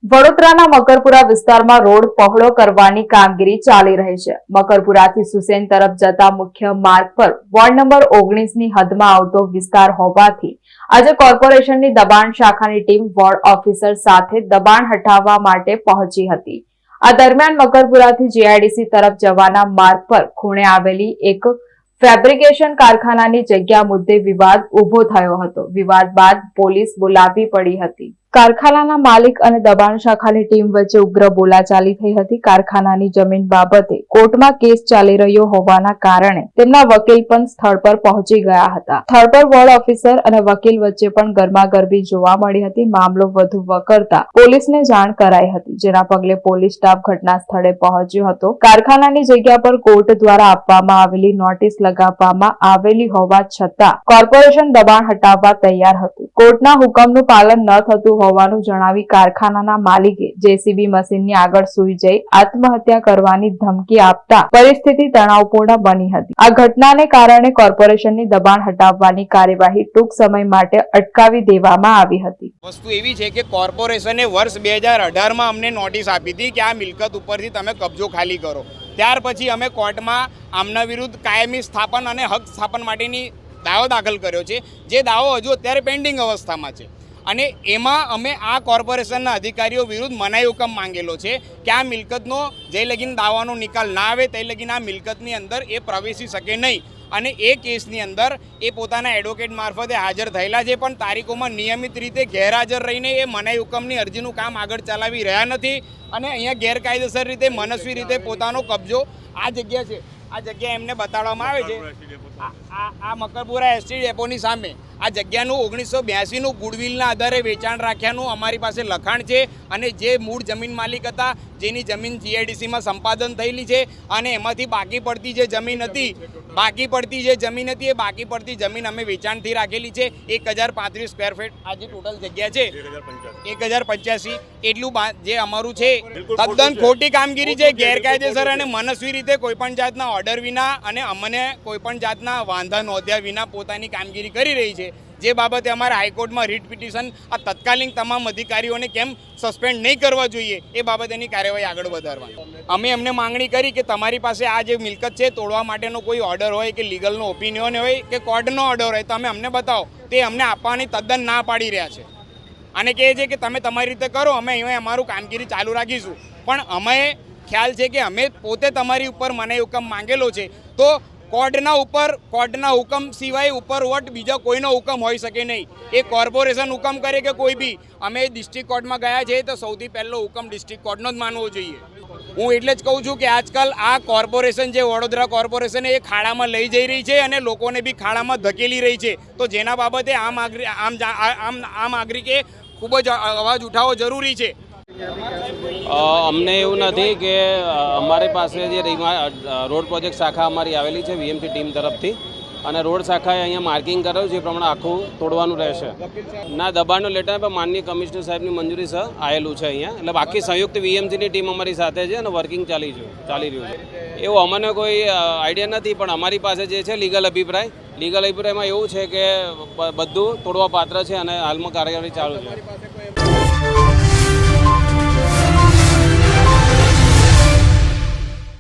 વડોદરાના મકરપુરા વિસ્તારમાં રોડ પહોળો કરવાની કામગીરી ચાલી રહી છે। મકરપુરાથી સુસેન તરફ જતા મુખ્ય માર્ગ પર વોર્ડ નંબર 19ની હદમાં આવતો વિસ્તાર હોવાથી આજે કોર્પોરેશનની દબાણ શાખાની ટીમ વોર્ડ ઓફિસર સાથે દબાણ હટાવવા માટે પહોંચી હતી। આ દરમિયાન મકરપુરાથી જીઆઈડીસી તરફ જવાના માર્ગ પર ખૂણે આવેલી એક ફેબ્રિકેશન કારખાનાની જગ્યા મુદ્દે વિવાદ ઉભો થયો હતો। વિવાદ બાદ પોલીસ બોલાવવી પડી હતી। કારખાનાના માલિક અને દબાણ શાખાની ટીમ વચ્ચે ઉગ્ર બોલાચાલી થઈ હતી। કારખાનાની જમીન બાબતે કોર્ટમાં કેસ ચાલી રહ્યો હોવાના કારણે તેમના વકીલ પણ સ્થળ પર પહોંચી ગયા હતા। સ્થળ પર વોર્ડ ઓફિસર અને વકીલ વચ્ચે પણ ગરમાગરમી જોવા મળી હતી। મામલો વધુ વકરતા પોલીસને જાણ કરાઈ હતી, જેના પગલે પોલીસ સ્ટાફ ઘટના સ્થળે પહોંચ્યો હતો। કારખાનાની જગ્યા પર કોર્ટ દ્વારા આપવામાં આવેલી નોટિસ લગાવવામાં આવેલી હોવા છતાં કોર્પોરેશન દબાણ હટાવવા તૈયાર હતું। કોર્ટના હુકમનું પાલન ન થતું હોવાનું જણાવી કારખાનાના માલિકે જેસીબી મશીનની આગળ સૂઈ જઈ આત્મહત્યા કરવાની ધમકી આપતા પરિસ્થિતિ તણાવપૂર્ણ બની હતી। આ ઘટનાને કારણે કોર્પોરેશનની દબાણ હટાવવાની કાર્યવાહી ટૂંક સમય માટે અટકાવી દેવામાં આવી હતી। વસ્તુ એવી છે કે કોર્પોરેશને વર્ષ 2018માં અમને નોટિસ આપી હતી કે આ મિલકત ઉપરથી તમે કબજો ખાલી કરો। ત્યાર પછી અમે કોર્ટમાં આમના વિરુદ્ધ કાયમી સ્થાપન અને હક સ્થાપન માટેની દાવો દાખલ કર્યો છે, જે દાવો હજુ અત્યારે પેન્ડિંગ અવસ્થામાં છે અને એમાં અમે આ કોર્પોરેશનના અધિકારીઓ વિરુદ્ધ મનાઈ હુકમ માંગેલો છે કે આ મિલકતનો જે લગીન દાવાનો નિકાલ ના આવે તે લગીન આ મિલકતની અંદર એ પ્રવેશી શકે નહીં અને એ કેસની અંદર એ પોતાના એડવોકેટ મારફતે હાજર થયેલા છે, પણ તારીખોમાં નિયમિત રીતે ગેરહાજર રહીને એ મનાઈ હુકમની અરજીનું કામ આગળ ચલાવી રહ્યા નથી અને અહીંયા ગેરકાયદેસર રીતે મનસ્વી રીતે પોતાનો કબજો આ જગ્યા છે, આ જગ્યા એમને બતાડવામાં આવે છે। આ મકરપુરા એસટી ડેપોની સામે આ જગ્યાનું 1982નું ગુડવિલના આધારે વેચાણ રાખ્યાનું અમારી પાસે લખાણ છે અને જે મૂળ જમીન માલિક હતા, જેની જમીન જીઆઈડીસીમાં સંપાદન થયેલી છે અને એમાંથી બાકી પડતી જે જમીન હતી એ બાકી પડતી જમીન અમે વેચાણથી રાખેલી છે। 1035 સ્ક્વેર ફીટ આ જે ટોટલ જગ્યા છે 1085 એટલું જે અમારું છે તદ્દન ખોટી કામગીરી છે, ગેરકાયદેસર અને મનસ્વી રીતે કોઈપણ જાતના ઓર્ડર વિના અને અમને કોઈપણ જાતના વાંધા નોંધ્યા વિના પોતાની કામગીરી કરી રહી છે, જે બાબતે અમારે હાઈકોર્ટમાં રીટ પિટિશન આ તત્કાલીન તમામ અધિકારીઓને કેમ સસ્પેન્ડ નહીં કરવા જોઈએ એ બાબતેની કાર્યવાહી આગળ વધારવાની અમે એમને માંગણી કરી કે તમારી પાસે આ જે મિલકત છે તોડવા માટેનો કોઈ ઓર્ડર હોય કે લીગલનો ઓપિનિયન હોય કે કોર્ટનો ઓર્ડર હોય તો અમે અમને બતાવો। તે અમને આપવાની તદ્દન ના પાડી રહ્યા છે અને કહે છે કે તમે તમારી રીતે કરો, અમે અહીંયા અમારું કામગીરી ચાલુ રાખીશું, પણ અમે ખ્યાલ છે કે અમે પોતે તમારી ઉપર મનાઈ હુકમ માંગેલો છે તો કોર્ટના હુકમ સિવાય ઉપરવટ બીજા કોઈનો હુકમ હોઈ શકે નહીં। એ કોર્પોરેશન હુકમ કરે કે કોઈ બી, અમે ડિસ્ટ્રિક્ટ કોર્ટમાં ગયા છે તો સૌથી પહેલો હુકમ ડિસ્ટ્રિક્ટ કોર્ટનો જ માનવો જોઈએ। હું એટલે જ કહું છું કે આજકાલ આ કોર્પોરેશન જે વડોદરા કોર્પોરેશન એ ખાડામાં લઈ જઈ રહી છે અને લોકોને બી ખાડામાં ધકેલી રહી છે, તો જેના બાબતે આમ નાગરિકે ખૂબ જ અવાજ ઉઠાવવો જરૂરી છે। અમને એવું નથી કે અમારી પાસે જે રોડ પ્રોજેક્ટ શાખા અમારી આવેલી છે વીએમસી ટીમ તરફથી અને રોડ શાખાએ અહીંયા માર્કિંગ કરેલું છે એ પ્રમાણે આખું તોડવાનું રહેશે। ના દબાણનો લેટર પણ માનનીય કમિશનર સાહેબની મંજૂરી સહ આવેલું છે અહીંયા, એટલે બાકી સંયુક્ત વીએમસીની ટીમ અમારી સાથે છે અને વર્કિંગ ચાલી રહ્યું છે। એવું અમને કોઈ આઈડિયા નથી, પણ અમારી પાસે જે છે લીગલ અભિપ્રાયમાં એવું છે કે બધું તોડવા પાત્ર છે અને હાલમાં કાર્યવાહી ચાલુ છે।